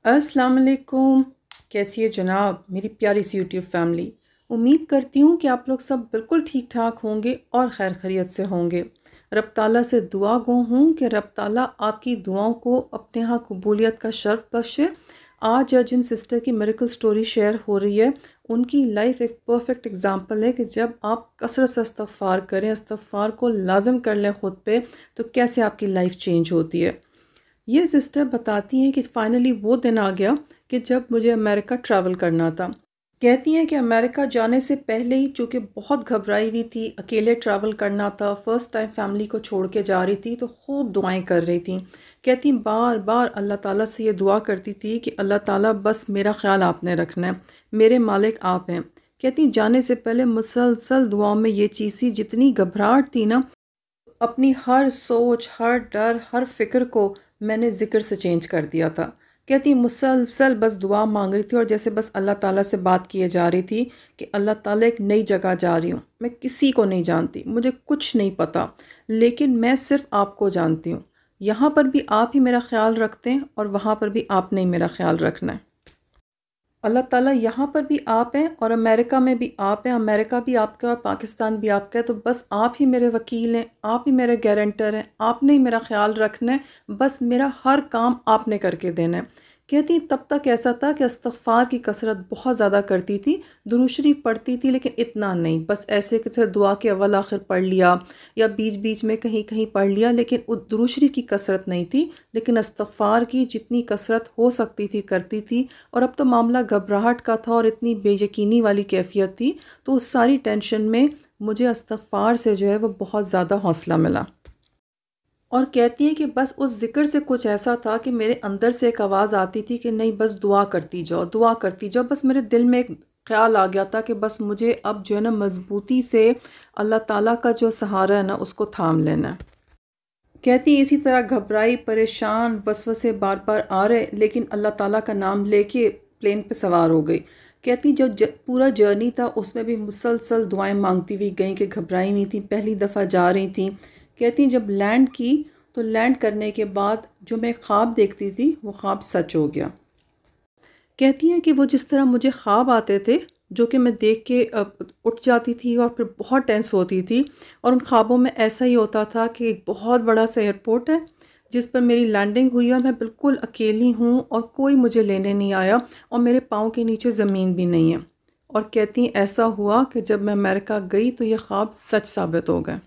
अस्सलाम वालेकुम। कैसी है जनाब मेरी प्यारी सी यूट्यूब फैमिली। उम्मीद करती हूँ कि आप लोग सब बिल्कुल ठीक ठाक होंगे और खैर खैरियत से होंगे। रब ताला से दुआ गो हूँ कि रब ताला आपकी दुआओं को अपने यहाँ कबूलियत का शर्फ बख्शे। आज जिन सिस्टर की मिरेकल स्टोरी शेयर हो रही है उनकी लाइफ एक परफेक्ट एग्जांपल है कि जब आप कसरत से इस्तग़फ़ार करें, इस्तग़फ़ार को लाज़िम कर लें ख़ुद पे, तो कैसे आपकी लाइफ चेंज होती है। ये सिस्टर बताती हैं कि फ़ाइनली वो दिन आ गया कि जब मुझे अमेरिका ट्रैवल करना था। कहती हैं कि अमेरिका जाने से पहले ही चूँकि बहुत घबराई हुई थी, अकेले ट्रैवल करना था, फ़र्स्ट टाइम फैमिली को छोड़ के जा रही थी, तो खूब दुआएँ कर रही थी। कहती बार-बार अल्लाह ताला से ये दुआ करती थी कि अल्लाह ताला बस मेरा ख़्याल आपने रखना है, मेरे मालिक आप हैं। कहती जाने से पहले मुसलसल दुआओं में ये चीज़ थी, जितनी घबराहट थी ना, अपनी हर सोच, हर डर, हर फ़िक्र को मैंने ज़िक्र से चेंज कर दिया था। कहती मुसलसल बस दुआ मांग रही थी और जैसे बस अल्लाह ताला से बात किए जा रही थी कि अल्लाह ताला एक नई जगह जा रही हूँ, मैं किसी को नहीं जानती, मुझे कुछ नहीं पता, लेकिन मैं सिर्फ़ आपको जानती हूँ। यहाँ पर भी आप ही मेरा ख़्याल रखते हैं और वहाँ पर भी आपने ही मेरा ख़्याल रखना है। अल्लाह ताला यहाँ पर भी आप हैं और अमेरिका में भी आप हैं, अमेरिका भी आपका और पाकिस्तान भी आपका है, तो बस आप ही मेरे वकील हैं, आप ही मेरे गारंटर हैं, आपने ही मेरा ख़्याल रखना है, बस मेरा हर काम आपने करके देना है। कहती तब तक ऐसा था कि इस्तग़फ़ार की कसरत बहुत ज़्यादा करती थी, दुरूद शरीफ पढ़ती थी लेकिन इतना नहीं, बस ऐसे कि दुआ के अव्वल आखिर पढ़ लिया या बीच-बीच में कहीं-कहीं पढ़ लिया, लेकिन दुरूद शरीफ की कसरत नहीं थी, लेकिन इस्तग़फ़ार की जितनी कसरत हो सकती थी करती थी। और अब तो मामला घबराहट का था और इतनी बेयकीनी वाली कैफ़ियत थी, तो उस सारी टेंशन में मुझे इस्तग़फ़ार से जो है वो बहुत ज़्यादा हौसला मिला। और कहती है कि बस उस ज़िक्र से कुछ ऐसा था कि मेरे अंदर से एक आवाज़ आती थी कि नहीं बस दुआ करती जाओ, दुआ करती जाओ। बस मेरे दिल में एक ख़्याल आ गया था कि बस मुझे अब जो है ना मज़बूती से अल्लाह ताला का जो सहारा है ना उसको थाम लेना है। कहती इसी तरह घबराई, परेशान, वसवसे बार-बार आ रहे, लेकिन अल्लाह ताला का नाम लेके प्लेन पे सवार हो गई। कहती जो पूरा जर्नी था उसमें भी मुसलसल दुआएँ माँगती हुई गई कि घबराई हुई थी, पहली दफ़ा जा रही थी। कहती जब लैंड की तो लैंड करने के बाद जो मैं ख्वाब देखती थी वो ख्वाब सच हो गया। कहती हैं कि वो जिस तरह मुझे ख्वाब आते थे, जो कि मैं देख के उठ जाती थी और फिर बहुत टेंस होती थी, और उन ख्वाबों में ऐसा ही होता था कि एक बहुत बड़ा सा एयरपोर्ट है जिस पर मेरी लैंडिंग हुई और मैं बिल्कुल अकेली हूँ और कोई मुझे लेने नहीं आया और मेरे पाँव के नीचे ज़मीन भी नहीं है। और कहती ऐसा हुआ कि जब मैं अमेरिका गई तो ये ख्वाब सच साबित हो गए।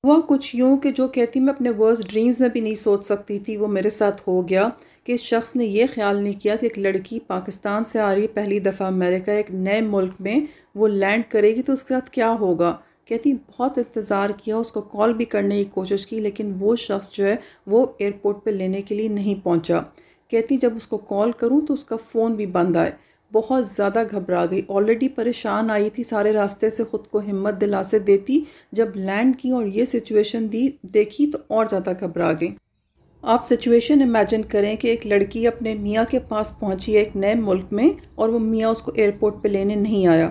हुआ कुछ यूँ कि जो कहती मैं अपने वर्स्ट ड्रीम्स में भी नहीं सोच सकती थी, वो मेरे साथ हो गया कि इस शख्स ने ये ख्याल नहीं किया कि एक लड़की पाकिस्तान से आ रही पहली दफ़ा अमेरिका, एक नए मुल्क में वो लैंड करेगी तो उसके साथ क्या होगा। कहती बहुत इंतज़ार किया, उसको कॉल भी करने की कोशिश की, लेकिन वो शख्स जो है वो एयरपोर्ट पे लेने के लिए नहीं पहुंचा। कहती जब उसको कॉल करूं तो उसका फ़ोन भी बंद आए। बहुत ज़्यादा घबरा गई, ऑलरेडी परेशान आई थी, सारे रास्ते से ख़ुद को हिम्मत दिलासे देती, जब लैंड की और ये सिचुएशन देखी तो और ज़्यादा घबरा गई। आप सिचुएशन इमेजिन करें कि एक लड़की अपने मियाँ के पास पहुँची है एक नए मुल्क में और वो मियाँ उसको एयरपोर्ट पे लेने नहीं आया।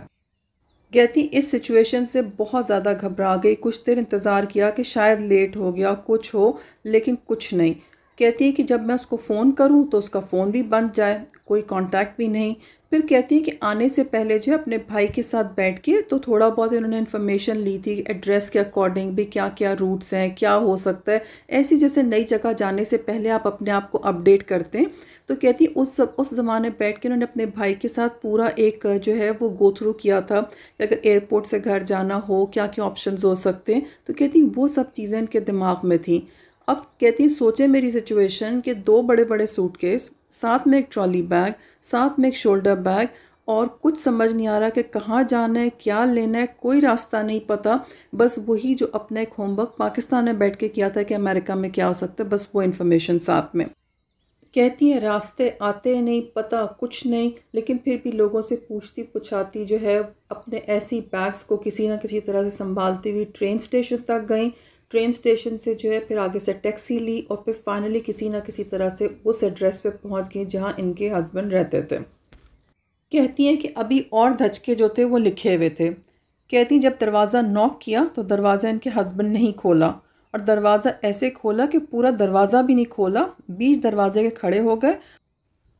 कहती इस सिचुएशन से बहुत ज़्यादा घबरा गई, कुछ देर इंतज़ार किया कि शायद लेट हो गया कुछ हो, लेकिन कुछ नहीं। कहती है कि जब मैं उसको फ़ोन करूं तो उसका फ़ोन भी बंद जाए, कोई कांटेक्ट भी नहीं। फिर कहती है कि आने से पहले जो अपने भाई के साथ बैठ के तो थोड़ा बहुत इन्होंने इन्फॉर्मेशन ली थी, एड्रेस के अकॉर्डिंग भी क्या क्या रूट्स हैं, क्या हो सकता है, ऐसी जैसे नई जगह जाने से पहले आप अपने आप को अपडेट करते हैं। तो कहती उस ज़माने बैठ के उन्होंने अपने भाई के साथ पूरा एक जो है वो गो थ्रू किया था कि अगर एयरपोर्ट से घर जाना हो क्या क्या ऑप्शंस हो सकते हैं। तो कहती वो सब चीज़ें इनके दिमाग में थी। अब कहती सोचे मेरी सिचुएशन कि 2 बड़े-बड़े सूटकेस, साथ में एक ट्रॉली बैग, साथ में एक शोल्डर बैग, और कुछ समझ नहीं आ रहा कि कहाँ जाना है, क्या लेना है, कोई रास्ता नहीं पता। बस वही जो अपना एक होमवर्क पाकिस्तान में बैठ के किया था कि अमेरिका में क्या हो सकता है, बस वो इन्फॉर्मेशन साथ में। कहती है रास्ते आते नहीं, पता कुछ नहीं, लेकिन फिर भी लोगों से पूछती पुछाती जो है अपने ऐसी बैग्स को किसी न किसी तरह से संभालती हुई ट्रेन स्टेशन तक गई। ट्रेन स्टेशन से जो है फिर आगे से टैक्सी ली और फिर फाइनली किसी न किसी तरह से उस एड्रेस पे पहुंच गई जहां इनके हस्बैंड रहते थे। कहती हैं कि अभी और धचके जो थे वो लिखे हुए थे। कहती जब दरवाज़ा नॉक किया तो दरवाज़ा इनके हस्बैंड ने ही खोला, और दरवाज़ा ऐसे खोला कि पूरा दरवाज़ा भी नहीं खोला, बीच दरवाजे के खड़े हो गए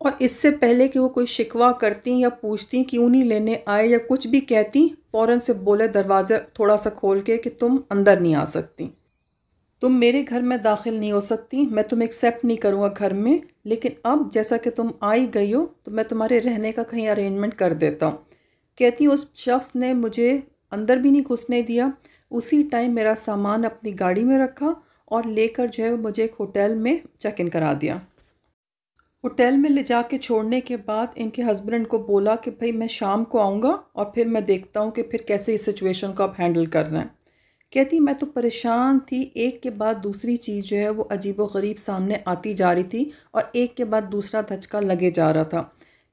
और इससे पहले कि वो कोई शिकवा करती या पूछती क्यों नहीं लेने आए या कुछ भी कहती, फ़ौरन से बोले दरवाज़ा थोड़ा सा खोल के कि तुम अंदर नहीं आ सकती, तुम मेरे घर में दाखिल नहीं हो सकती, मैं तुम्हें एक्सेप्ट नहीं करूँगा घर में, लेकिन अब जैसा कि तुम आई गई हो तो मैं तुम्हारे रहने का कहीं अरेंजमेंट कर देता हूँ। कहती उस शख्स ने मुझे अंदर भी नहीं घुसने दिया, उसी टाइम मेरा सामान अपनी गाड़ी में रखा और लेकर जो है मुझे एक होटल में चेक इन करा दिया। होटल में ले जा के छोड़ने के बाद इनके हस्बैंड को बोला कि भाई मैं शाम को आऊँगा और फिर मैं देखता हूँ कि फिर कैसे इस सिचुएशन को आप हैंडल कर रहे हैं। कहती मैं तो परेशान थी, एक के बाद दूसरी चीज़ जो है वो अजीब व गरीब सामने आती जा रही थी और एक के बाद दूसरा धचका लगे जा रहा था।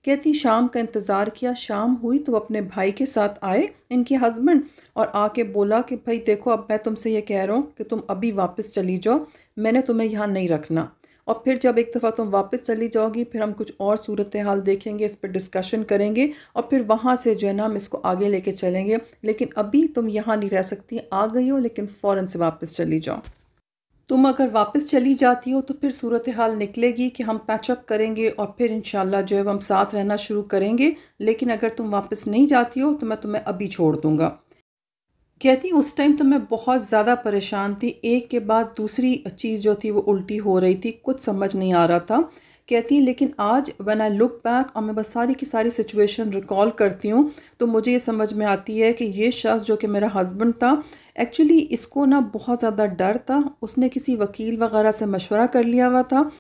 कहती शाम का इंतज़ार किया, शाम हुई तो अपने भाई के साथ आए इनके हस्बैंड और आके बोला कि भाई देखो अब मैं तुमसे ये कह रहा हूँ कि तुम अभी वापस चली जाओ, मैंने तुम्हें यहाँ नहीं रखना। और फिर जब एक दफ़ा तुम वापस चली जाओगी फिर हम कुछ और सूरत हाल देखेंगे, इस पर डिस्कशन करेंगे और फिर वहाँ से जो है ना हम इसको आगे लेके चलेंगे, लेकिन अभी तुम यहाँ नहीं रह सकती, आ गई हो लेकिन फ़ौरन से वापस चली जाओ। तुम अगर वापस चली जाती हो तो फिर सूरत हाल निकलेगी कि हम पैचअप करेंगे और फिर इंशाल्लाह जो है हम साथ रहना शुरू करेंगे, लेकिन अगर तुम वापस नहीं जाती हो तो मैं तुम्हें अभी छोड़ दूँगा। कहती उस टाइम तो मैं बहुत ज़्यादा परेशान थी, एक के बाद दूसरी चीज़ जो थी वो उल्टी हो रही थी, कुछ समझ नहीं आ रहा था। कहती लेकिन आज व्हेन आई लुक बैक और मैं बस सारी की सारी सिचुएशन रिकॉल करती हूँ तो मुझे ये समझ में आती है कि ये शख्स जो कि मेरा हस्बैंड था, एक्चुअली इसको ना बहुत ज़्यादा डर था, उसने किसी वकील वगैरह से मशवरा कर लिया हुआ था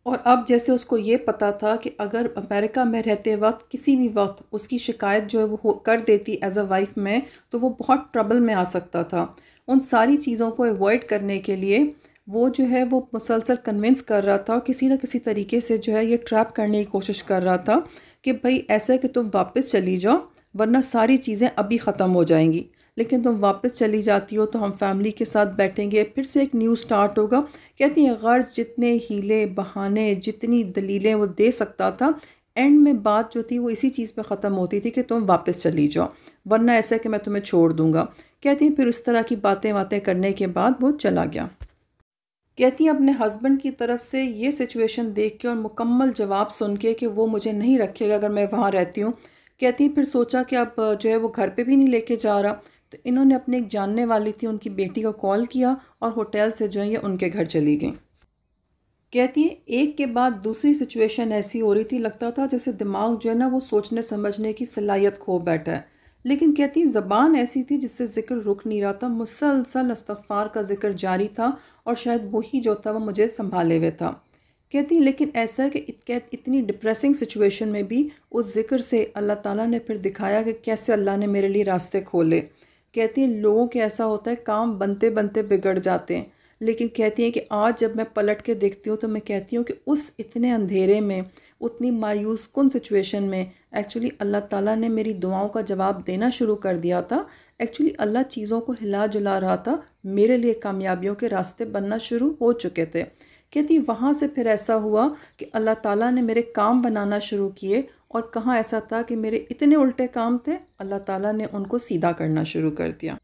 और अब जैसे उसको ये पता था कि अगर अमेरिका में रहते वक्त किसी भी वक्त उसकी शिकायत जो है वो कर देती एज अ वाइफ में तो वो बहुत ट्रबल में आ सकता था। उन सारी चीज़ों को अवॉइड करने के लिए वो जो है वो मुसलसल कन्विंस कर रहा था, किसी न किसी तरीके से जो है ये ट्रैप करने की कोशिश कर रहा था कि भाई ऐसा है कि तुम वापस चली जाओ वरना सारी चीज़ें अभी ख़त्म हो जाएंगी, लेकिन तुम वापस चली जाती हो तो हम फैमिली के साथ बैठेंगे, फिर से एक न्यू स्टार्ट होगा। कहती हैं गर्ज जितने हीले बहाने जितनी दलीलें वो दे सकता था, एंड में बात जो थी वो इसी चीज़ पे ख़त्म होती थी कि तुम वापस चली जाओ वरना ऐसा है कि मैं तुम्हें छोड़ दूँगा। कहती हैं फिर इस तरह की बातें करने के बाद वो चला गया। कहती हैं अपने हस्बैंड की तरफ से ये सिचुएशन देख के और मुकम्मल जवाब सुन के कि वो मुझे नहीं रखेगा अगर मैं वहाँ रहती हूँ, कहती हैं फिर सोचा कि अब जो है वो घर पे भी नहीं लेके जा रहा, तो इन्होंने अपने एक जानने वाली थी उनकी बेटी को कॉल किया और होटल से जो है ये उनके घर चली गई। कहती है एक के बाद दूसरी सिचुएशन ऐसी हो रही थी, लगता था जैसे दिमाग जो है ना वो सोचने समझने की सलाहियत खो बैठा है, लेकिन कहती है ज़बान ऐसी थी जिससे ज़िक्र रुक नहीं रहा था, मुसलसल इस्तग़फ़ार का ज़िक्र जारी था और शायद वही जो था वो मुझे संभाले हुए था। कहती है लेकिन ऐसा है कि इतनी डिप्रेसिंग सिचुएशन में भी उस ज़िक्र से अल्लाह ताला ने फिर दिखाया कि कैसे अल्लाह ने मेरे लिए रास्ते खोले। कहती है लोगों के ऐसा होता है काम बनते बनते बिगड़ जाते हैं, लेकिन कहती हैं कि आज जब मैं पलट के देखती हूँ तो मैं कहती हूँ कि उस इतने अंधेरे में, उतनी मायूस कुन सिचुएशन में एक्चुअली अल्लाह ताला ने मेरी दुआओं का जवाब देना शुरू कर दिया था। एक्चुअली अल्लाह चीज़ों को हिला जुला रहा था, मेरे लिए कामयाबियों के रास्ते बनना शुरू हो चुके थे। कहती वहाँ से फिर ऐसा हुआ कि अल्लाह ताला ने मेरे काम बनाना शुरू किए और कहाँ ऐसा था कि मेरे इतने उल्टे काम थे, अल्लाह ताला ने उनको सीधा करना शुरू कर दिया।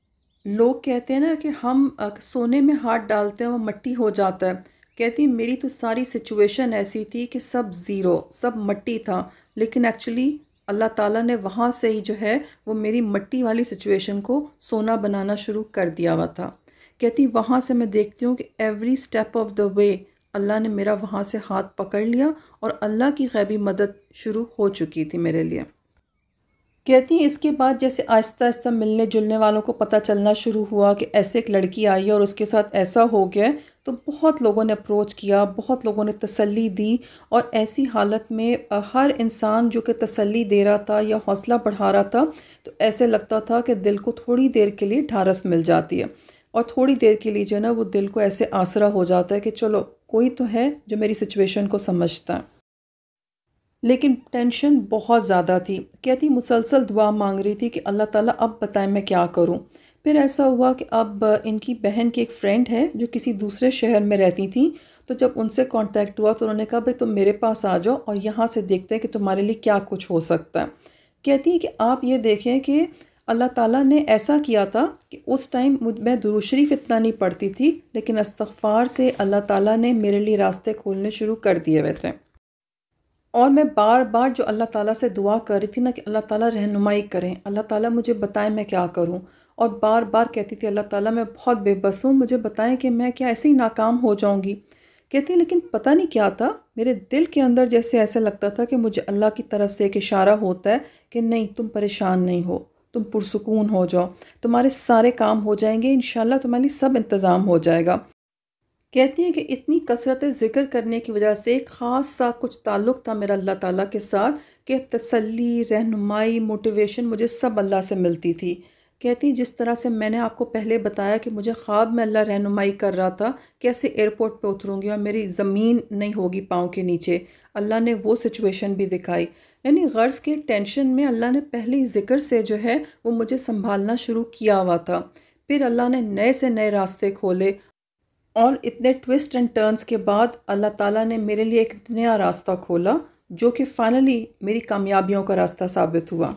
लोग कहते हैं ना कि हम सोने में हाथ डालते हैं वो मट्टी हो जाता है। कहती मेरी तो सारी सिचुएशन ऐसी थी कि सब ज़ीरो, सब मट्टी था, लेकिन एक्चुअली अल्लाह ताला ने वहाँ से ही जो है वो मेरी मट्टी वाली सिचुएशन को सोना बनाना शुरू कर दिया हुआ था। कहती वहाँ से मैं देखती हूँ कि every step of the way Allah ने मेरा वहाँ से हाथ पकड़ लिया और अल्लाह की गैबी मदद शुरू हो चुकी थी मेरे लिए। कहती हैं इसके बाद जैसे आहिस्ता आहिस्ता मिलने जुलने वालों को पता चलना शुरू हुआ कि ऐसे एक लड़की आई है और उसके साथ ऐसा हो गया है, तो बहुत लोगों ने अप्रोच किया, बहुत लोगों ने तसल्ली दी और ऐसी हालत में हर इंसान जो कि तसल्ली दे रहा था या हौसला बढ़ा रहा था, तो ऐसे लगता था कि दिल को थोड़ी देर के लिए ढारस मिल जाती है और थोड़ी देर के लिए जो है ना वो दिल को ऐसे आसरा हो जाता है कि चलो कोई तो है जो मेरी सिचुएशन को समझता है। लेकिन टेंशन बहुत ज़्यादा थी। कहती मुसलसल दुआ मांग रही थी कि अल्लाह ताला अब बताएं मैं क्या करूं। फिर ऐसा हुआ कि अब इनकी बहन की एक फ्रेंड है जो किसी दूसरे शहर में रहती थी, तो जब उनसे कांटेक्ट हुआ तो उन्होंने कहा भाई तुम मेरे पास आ जाओ और यहाँ से देखते हैं कि तुम्हारे लिए क्या कुछ हो सकता है। कहती है कि आप ये देखें कि अल्लाह ताला ने ऐसा किया था कि उस टाइम मैं दुरूद शरीफ इतना नहीं पढ़ती थी, लेकिन इस्तग़फ़ार से अल्लाह ताला ने मेरे लिए रास्ते खोलने शुरू कर दिए हुए थे। और मैं बार बार जो अल्लाह ताला से दुआ कर रही थी ना कि अल्लाह ताला रहनुमाई करें, अल्लाह ताला मुझे बताएं मैं क्या करूं। और बार बार कहती थी अल्लाह ताला मैं बहुत बेबस हूँ, मुझे बताएं कि मैं क्या ऐसे ही नाकाम हो जाऊंगी। कहती लेकिन पता नहीं क्या था, मेरे दिल के अंदर जैसे ऐसा लगता था कि मुझे अल्लाह की तरफ से एक इशारा होता है कि नहीं, तुम परेशान नहीं हो, तुम पुरसुकून हो जाओ, तुम्हारे सारे काम हो जाएंगे, इंशाल्लाह तुम्हारी सब इंतज़ाम हो जाएगा। कहती हैं कि इतनी कसरत ज़िक्र करने की वजह से एक ख़ास सा कुछ ताल्लुक़ था मेरा अल्लाह ताला के साथ कि तसल्ली, रहनुमाई, मोटिवेशन मुझे सब अल्लाह से मिलती थी। कहती हैं जिस तरह से मैंने आपको पहले बताया कि मुझे ख्वाब में अल्लाह रहनुमाई कर रहा था, कैसे एयरपोर्ट पे उतरूँगी और मेरी ज़मीन नहीं होगी पाँव के नीचे। अल्लाह ने वो सिचुएशन भी दिखाई। यानी गर्ज़ के टेंशन में अल्लाह ने पहले ही ज़िक्र से जो है वो मुझे सँभालना शुरू किया हुआ था। फिर अल्लाह ने नए से नए रास्ते खोले और इतने ट्विस्ट एंड टर्न्स के बाद अल्लाह ताला ने मेरे लिए एक नया रास्ता खोला जो कि फाइनली मेरी कामयाबियों का रास्ता साबित हुआ।